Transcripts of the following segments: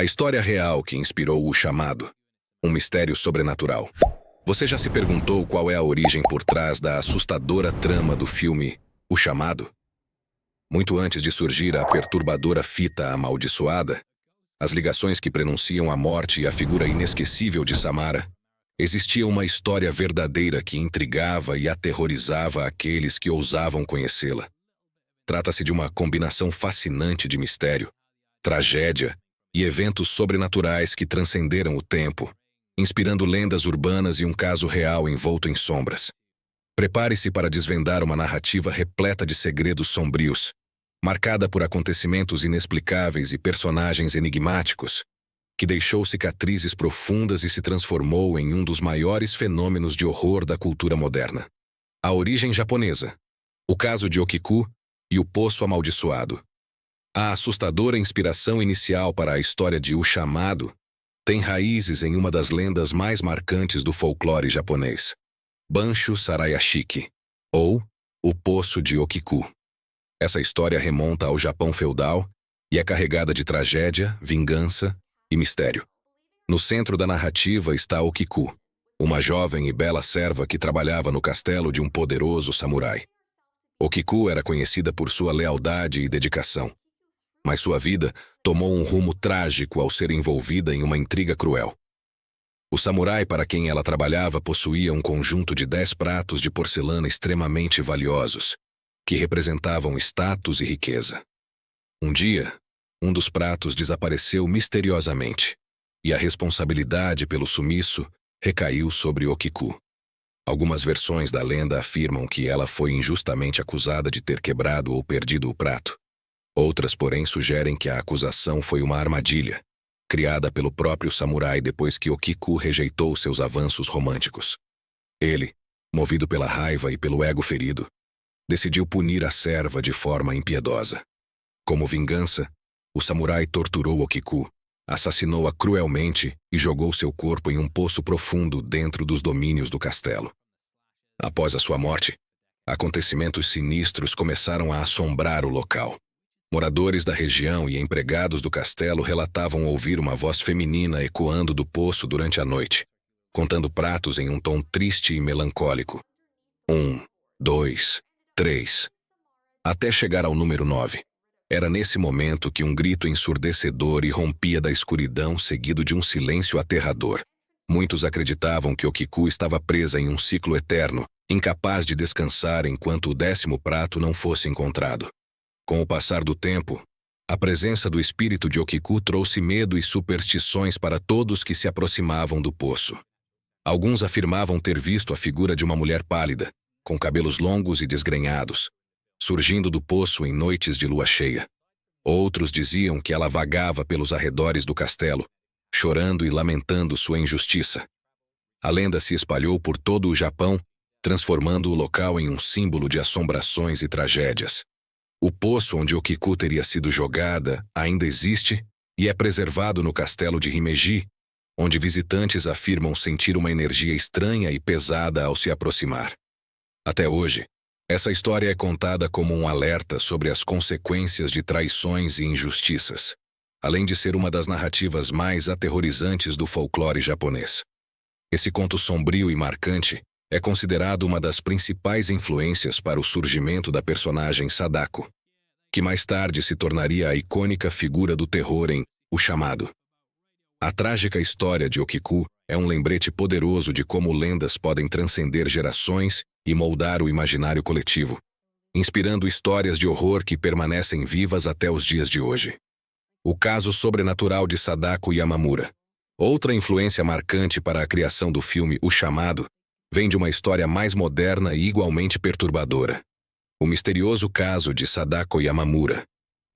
A história real que inspirou o chamado. Um mistério sobrenatural. Você já se perguntou qual é a origem por trás da assustadora trama do filme O Chamado? Muito antes de surgir a perturbadora fita amaldiçoada, as ligações que prenunciam a morte e a figura inesquecível de Samara, existia uma história verdadeira que intrigava e aterrorizava aqueles que ousavam conhecê-la. Trata-se de uma combinação fascinante de mistério, tragédia e eventos sobrenaturais que transcenderam o tempo, inspirando lendas urbanas e um caso real envolto em sombras. Prepare-se para desvendar uma narrativa repleta de segredos sombrios, marcada por acontecimentos inexplicáveis e personagens enigmáticos, que deixou cicatrizes profundas e se transformou em um dos maiores fenômenos de horror da cultura moderna. A origem japonesa, o caso de Okiku e o Poço Amaldiçoado. A assustadora inspiração inicial para a história de O Chamado tem raízes em uma das lendas mais marcantes do folclore japonês, Bansho Sarayashiki, ou O Poço de Okiku. Essa história remonta ao Japão feudal e é carregada de tragédia, vingança e mistério. No centro da narrativa está Okiku, uma jovem e bela serva que trabalhava no castelo de um poderoso samurai. Okiku era conhecida por sua lealdade e dedicação, mas sua vida tomou um rumo trágico ao ser envolvida em uma intriga cruel. O samurai para quem ela trabalhava possuía um conjunto de 10 pratos de porcelana extremamente valiosos, que representavam status e riqueza. Um dia, um dos pratos desapareceu misteriosamente, e a responsabilidade pelo sumiço recaiu sobre Okiku. Algumas versões da lenda afirmam que ela foi injustamente acusada de ter quebrado ou perdido o prato. Outras, porém, sugerem que a acusação foi uma armadilha, criada pelo próprio samurai depois que Okiku rejeitou seus avanços românticos. Ele, movido pela raiva e pelo ego ferido, decidiu punir a serva de forma impiedosa. Como vingança, o samurai torturou Okiku, assassinou-a cruelmente e jogou seu corpo em um poço profundo dentro dos domínios do castelo. Após a sua morte, acontecimentos sinistros começaram a assombrar o local. Moradores da região e empregados do castelo relatavam ouvir uma voz feminina ecoando do poço durante a noite, contando pratos em um tom triste e melancólico. 1, 2, 3, até chegar ao número 9. Era nesse momento que um grito ensurdecedor irrompia da escuridão, seguido de um silêncio aterrador. Muitos acreditavam que Okiku estava presa em um ciclo eterno, incapaz de descansar enquanto o 10º prato não fosse encontrado. Com o passar do tempo, a presença do espírito de Okiku trouxe medo e superstições para todos que se aproximavam do poço. Alguns afirmavam ter visto a figura de uma mulher pálida, com cabelos longos e desgrenhados, surgindo do poço em noites de lua cheia. Outros diziam que ela vagava pelos arredores do castelo, chorando e lamentando sua injustiça. A lenda se espalhou por todo o Japão, transformando o local em um símbolo de assombrações e tragédias. O poço onde Okiku teria sido jogada ainda existe e é preservado no castelo de Himeji, onde visitantes afirmam sentir uma energia estranha e pesada ao se aproximar. Até hoje, essa história é contada como um alerta sobre as consequências de traições e injustiças, além de ser uma das narrativas mais aterrorizantes do folclore japonês. Esse conto sombrio e marcante é considerado uma das principais influências para o surgimento da personagem Sadako, que mais tarde se tornaria a icônica figura do terror em O Chamado. A trágica história de Okiku é um lembrete poderoso de como lendas podem transcender gerações e moldar o imaginário coletivo, inspirando histórias de horror que permanecem vivas até os dias de hoje. O caso sobrenatural de Sadako Yamamura. Outra influência marcante para a criação do filme O Chamado vem de uma história mais moderna e igualmente perturbadora. O misterioso caso de Sadako Yamamura,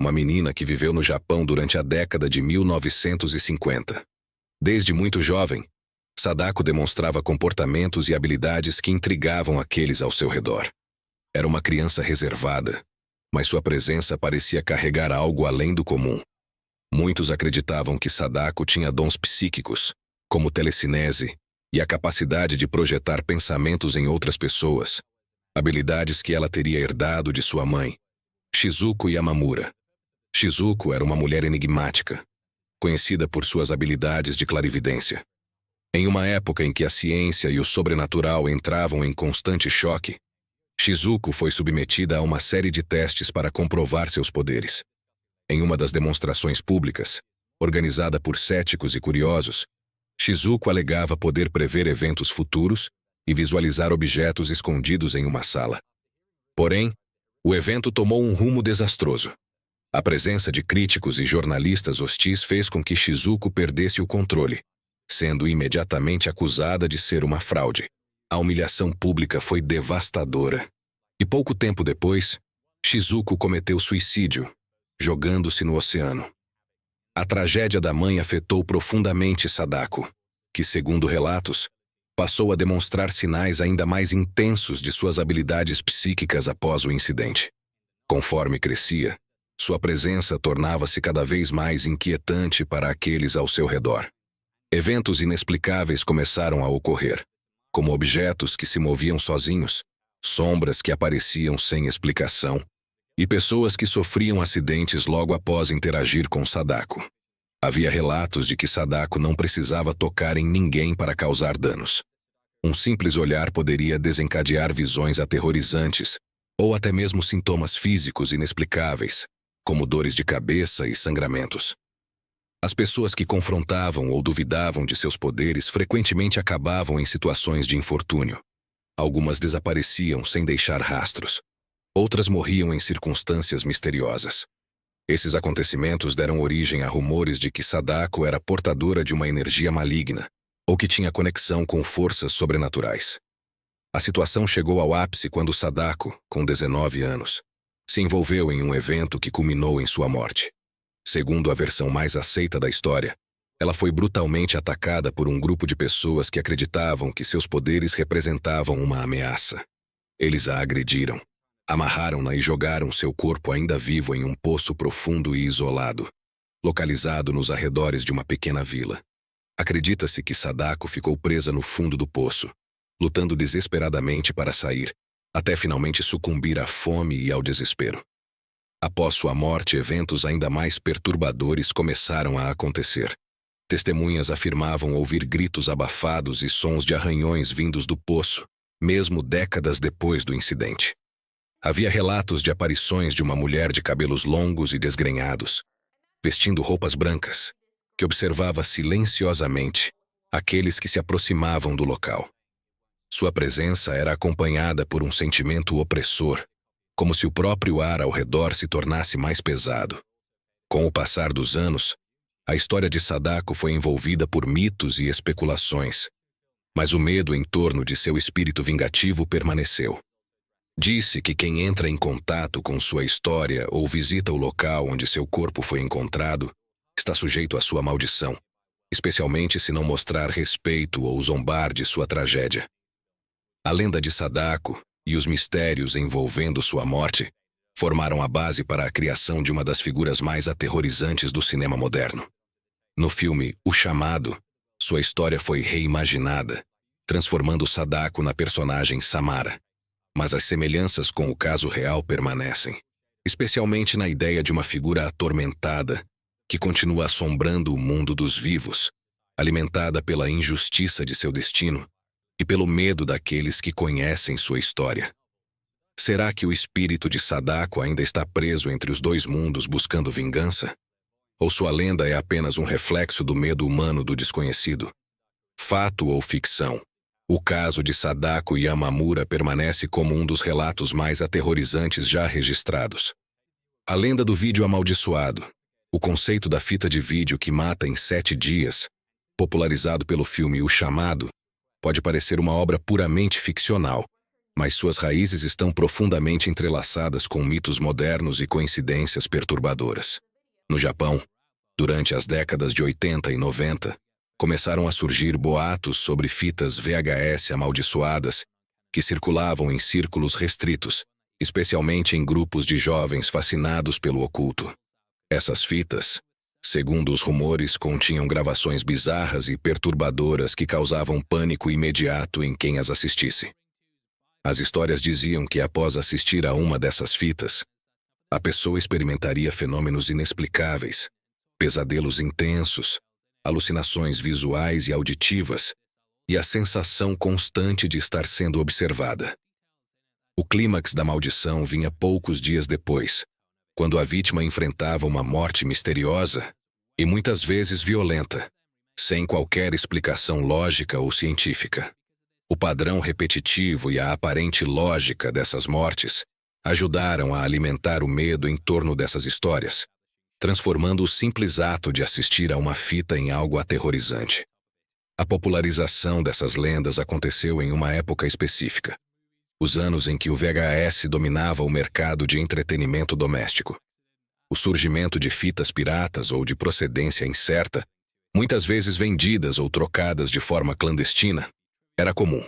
uma menina que viveu no Japão durante a década de 1950. Desde muito jovem, Sadako demonstrava comportamentos e habilidades que intrigavam aqueles ao seu redor. Era uma criança reservada, mas sua presença parecia carregar algo além do comum. Muitos acreditavam que Sadako tinha dons psíquicos, como telecinese, e a capacidade de projetar pensamentos em outras pessoas, habilidades que ela teria herdado de sua mãe, Shizuko Yamamura. Shizuko era uma mulher enigmática, conhecida por suas habilidades de clarividência. Em uma época em que a ciência e o sobrenatural entravam em constante choque, Shizuko foi submetida a uma série de testes para comprovar seus poderes. Em uma das demonstrações públicas, organizada por céticos e curiosos, Shizuko alegava poder prever eventos futuros e visualizar objetos escondidos em uma sala. Porém, o evento tomou um rumo desastroso. A presença de críticos e jornalistas hostis fez com que Shizuko perdesse o controle, sendo imediatamente acusada de ser uma fraude. A humilhação pública foi devastadora. E pouco tempo depois, Shizuko cometeu suicídio, jogando-se no oceano. A tragédia da mãe afetou profundamente Sadako, que, segundo relatos, passou a demonstrar sinais ainda mais intensos de suas habilidades psíquicas após o incidente. Conforme crescia, sua presença tornava-se cada vez mais inquietante para aqueles ao seu redor. Eventos inexplicáveis começaram a ocorrer, como objetos que se moviam sozinhos, sombras que apareciam sem explicação, e pessoas que sofriam acidentes logo após interagir com Sadako. Havia relatos de que Sadako não precisava tocar em ninguém para causar danos. Um simples olhar poderia desencadear visões aterrorizantes, ou até mesmo sintomas físicos inexplicáveis, como dores de cabeça e sangramentos. As pessoas que confrontavam ou duvidavam de seus poderes frequentemente acabavam em situações de infortúnio. Algumas desapareciam sem deixar rastros. Outras morriam em circunstâncias misteriosas. Esses acontecimentos deram origem a rumores de que Sadako era portadora de uma energia maligna, ou que tinha conexão com forças sobrenaturais. A situação chegou ao ápice quando Sadako, com 19 anos, se envolveu em um evento que culminou em sua morte. Segundo a versão mais aceita da história, ela foi brutalmente atacada por um grupo de pessoas que acreditavam que seus poderes representavam uma ameaça. Eles a agrediram, amarraram-na e jogaram seu corpo ainda vivo em um poço profundo e isolado, localizado nos arredores de uma pequena vila. Acredita-se que Sadako ficou presa no fundo do poço, lutando desesperadamente para sair, até finalmente sucumbir à fome e ao desespero. Após sua morte, eventos ainda mais perturbadores começaram a acontecer. Testemunhas afirmavam ouvir gritos abafados e sons de arranhões vindos do poço, mesmo décadas depois do incidente. Havia relatos de aparições de uma mulher de cabelos longos e desgrenhados, vestindo roupas brancas, que observava silenciosamente aqueles que se aproximavam do local. Sua presença era acompanhada por um sentimento opressor, como se o próprio ar ao redor se tornasse mais pesado. Com o passar dos anos, a história de Sadako foi envolvida por mitos e especulações, mas o medo em torno de seu espírito vingativo permaneceu. Disse que quem entra em contato com sua história ou visita o local onde seu corpo foi encontrado está sujeito à sua maldição, especialmente se não mostrar respeito ou zombar de sua tragédia. A lenda de Sadako e os mistérios envolvendo sua morte formaram a base para a criação de uma das figuras mais aterrorizantes do cinema moderno. No filme O Chamado, sua história foi reimaginada, transformando Sadako na personagem Samara. Mas as semelhanças com o caso real permanecem, especialmente na ideia de uma figura atormentada que continua assombrando o mundo dos vivos, alimentada pela injustiça de seu destino e pelo medo daqueles que conhecem sua história. Será que o espírito de Sadako ainda está preso entre os dois mundos buscando vingança? Ou sua lenda é apenas um reflexo do medo humano do desconhecido? Fato ou ficção? O caso de Sadako Yamamura permanece como um dos relatos mais aterrorizantes já registrados. A lenda do vídeo amaldiçoado, o conceito da fita de vídeo que mata em 7 dias, popularizado pelo filme O Chamado, pode parecer uma obra puramente ficcional, mas suas raízes estão profundamente entrelaçadas com mitos modernos e coincidências perturbadoras. No Japão, durante as décadas de 80 e 90, começaram a surgir boatos sobre fitas VHS amaldiçoadas que circulavam em círculos restritos, especialmente em grupos de jovens fascinados pelo oculto. Essas fitas, segundo os rumores, continham gravações bizarras e perturbadoras que causavam pânico imediato em quem as assistisse. As histórias diziam que após assistir a uma dessas fitas, a pessoa experimentaria fenômenos inexplicáveis, pesadelos intensos, alucinações visuais e auditivas, e a sensação constante de estar sendo observada. O clímax da maldição vinha poucos dias depois, quando a vítima enfrentava uma morte misteriosa e muitas vezes violenta, sem qualquer explicação lógica ou científica. O padrão repetitivo e a aparente lógica dessas mortes ajudaram a alimentar o medo em torno dessas histórias, transformando o simples ato de assistir a uma fita em algo aterrorizante. A popularização dessas lendas aconteceu em uma época específica, os anos em que o VHS dominava o mercado de entretenimento doméstico. O surgimento de fitas piratas ou de procedência incerta, muitas vezes vendidas ou trocadas de forma clandestina, era comum.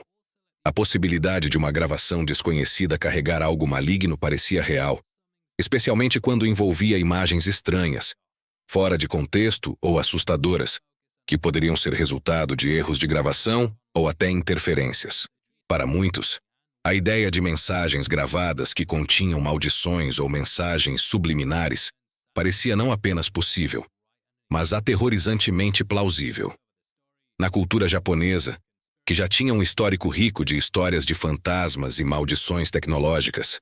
A possibilidade de uma gravação desconhecida carregar algo maligno parecia real, especialmente quando envolvia imagens estranhas, fora de contexto ou assustadoras, que poderiam ser resultado de erros de gravação ou até interferências. Para muitos, a ideia de mensagens gravadas que continham maldições ou mensagens subliminares parecia não apenas possível, mas aterrorizantemente plausível. Na cultura japonesa, que já tinha um histórico rico de histórias de fantasmas e maldições tecnológicas,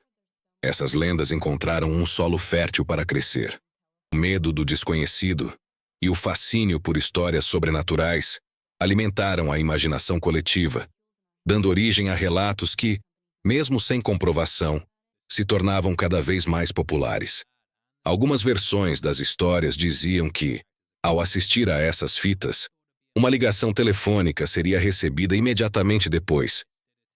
essas lendas encontraram um solo fértil para crescer. O medo do desconhecido e o fascínio por histórias sobrenaturais alimentaram a imaginação coletiva, dando origem a relatos que, mesmo sem comprovação, se tornavam cada vez mais populares. Algumas versões das histórias diziam que, ao assistir a essas fitas, uma ligação telefônica seria recebida imediatamente depois,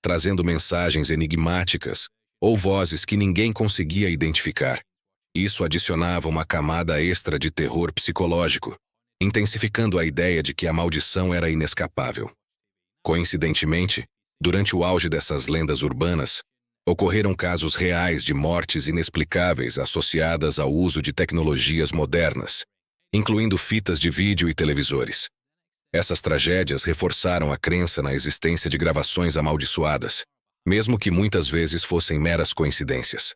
trazendo mensagens enigmáticas ou vozes que ninguém conseguia identificar. Isso adicionava uma camada extra de terror psicológico, intensificando a ideia de que a maldição era inescapável. Coincidentemente, durante o auge dessas lendas urbanas, ocorreram casos reais de mortes inexplicáveis associadas ao uso de tecnologias modernas, incluindo fitas de vídeo e televisores. Essas tragédias reforçaram a crença na existência de gravações amaldiçoadas, mesmo que muitas vezes fossem meras coincidências.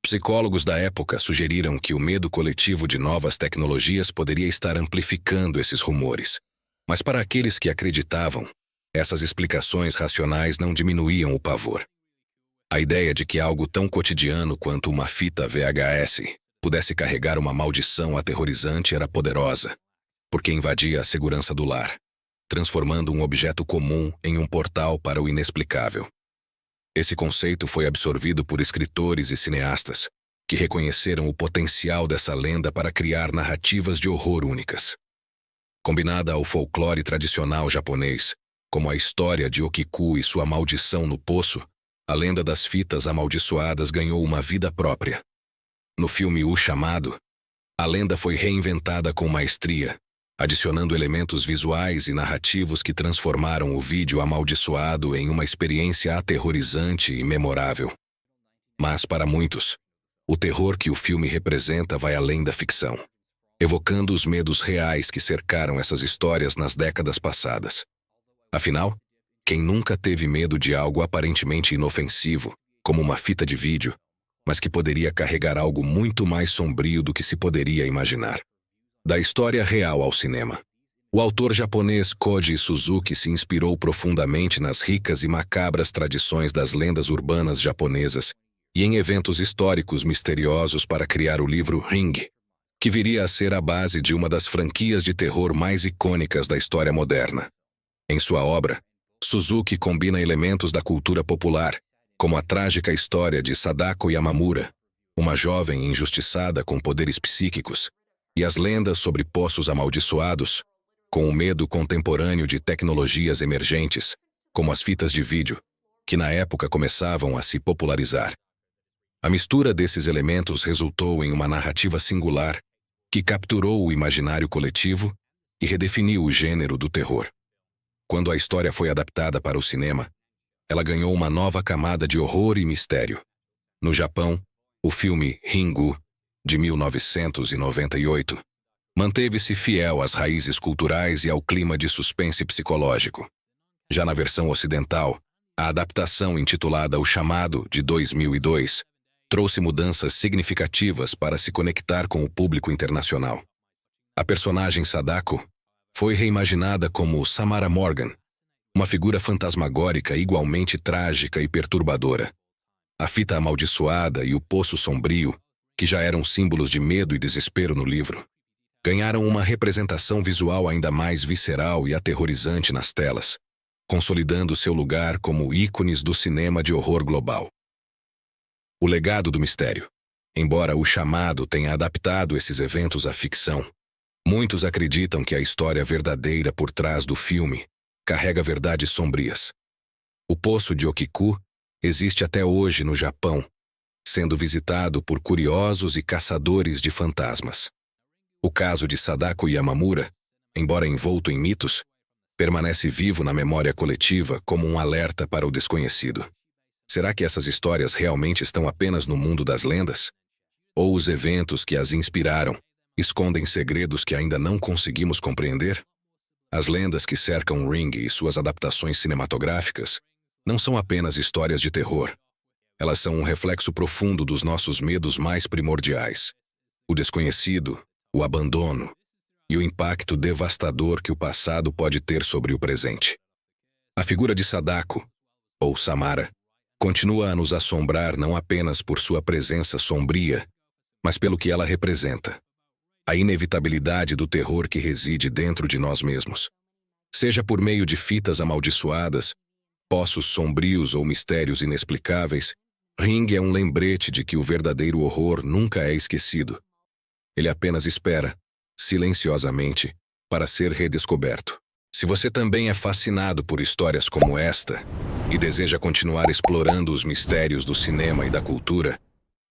Psicólogos da época sugeriram que o medo coletivo de novas tecnologias poderia estar amplificando esses rumores. Mas para aqueles que acreditavam, essas explicações racionais não diminuíam o pavor. A ideia de que algo tão cotidiano quanto uma fita VHS pudesse carregar uma maldição aterrorizante era poderosa, porque invadia a segurança do lar, transformando um objeto comum em um portal para o inexplicável. Esse conceito foi absorvido por escritores e cineastas, que reconheceram o potencial dessa lenda para criar narrativas de horror únicas. Combinada ao folclore tradicional japonês, como a história de Okiku e sua maldição no poço, a lenda das fitas amaldiçoadas ganhou uma vida própria. No filme O Chamado, a lenda foi reinventada com maestria, adicionando elementos visuais e narrativos que transformaram o vídeo amaldiçoado em uma experiência aterrorizante e memorável. Mas, para muitos, o terror que o filme representa vai além da ficção, evocando os medos reais que cercaram essas histórias nas décadas passadas. Afinal, quem nunca teve medo de algo aparentemente inofensivo, como uma fita de vídeo, mas que poderia carregar algo muito mais sombrio do que se poderia imaginar? Da história real ao cinema. O autor japonês Koji Suzuki se inspirou profundamente nas ricas e macabras tradições das lendas urbanas japonesas e em eventos históricos misteriosos para criar o livro Ring, que viria a ser a base de uma das franquias de terror mais icônicas da história moderna. Em sua obra, Suzuki combina elementos da cultura popular, como a trágica história de Sadako Yamamura, uma jovem injustiçada com poderes psíquicos, e as lendas sobre poços amaldiçoados, com o medo contemporâneo de tecnologias emergentes, como as fitas de vídeo, que na época começavam a se popularizar. A mistura desses elementos resultou em uma narrativa singular que capturou o imaginário coletivo e redefiniu o gênero do terror. Quando a história foi adaptada para o cinema, ela ganhou uma nova camada de horror e mistério. No Japão, o filme Ringu, de 1998, manteve-se fiel às raízes culturais e ao clima de suspense psicológico. Já na versão ocidental, a adaptação intitulada O Chamado, de 2002, trouxe mudanças significativas para se conectar com o público internacional. A personagem Sadako foi reimaginada como Samara Morgan, uma figura fantasmagórica igualmente trágica e perturbadora. A fita amaldiçoada e o poço sombrio, que já eram símbolos de medo e desespero no livro, ganharam uma representação visual ainda mais visceral e aterrorizante nas telas, consolidando seu lugar como ícones do cinema de horror global. O legado do mistério. Embora O Chamado tenha adaptado esses eventos à ficção, muitos acreditam que a história verdadeira por trás do filme carrega verdades sombrias. O Poço de Okiku existe até hoje no Japão, sendo visitado por curiosos e caçadores de fantasmas. O caso de Sadako Yamamura, embora envolto em mitos, permanece vivo na memória coletiva como um alerta para o desconhecido. Será que essas histórias realmente estão apenas no mundo das lendas? Ou os eventos que as inspiraram escondem segredos que ainda não conseguimos compreender? As lendas que cercam Ring e suas adaptações cinematográficas não são apenas histórias de terror. Elas são um reflexo profundo dos nossos medos mais primordiais: o desconhecido, o abandono e o impacto devastador que o passado pode ter sobre o presente. A figura de Sadako, ou Samara, continua a nos assombrar não apenas por sua presença sombria, mas pelo que ela representa: a inevitabilidade do terror que reside dentro de nós mesmos. Seja por meio de fitas amaldiçoadas, poços sombrios ou mistérios inexplicáveis, Ring é um lembrete de que o verdadeiro horror nunca é esquecido. Ele apenas espera, silenciosamente, para ser redescoberto. Se você também é fascinado por histórias como esta e deseja continuar explorando os mistérios do cinema e da cultura,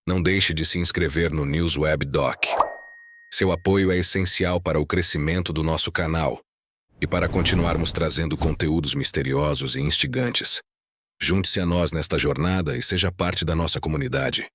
não deixe de se inscrever no NewsWeb Doc. Seu apoio é essencial para o crescimento do nosso canal e para continuarmos trazendo conteúdos misteriosos e instigantes. Junte-se a nós nesta jornada e seja parte da nossa comunidade.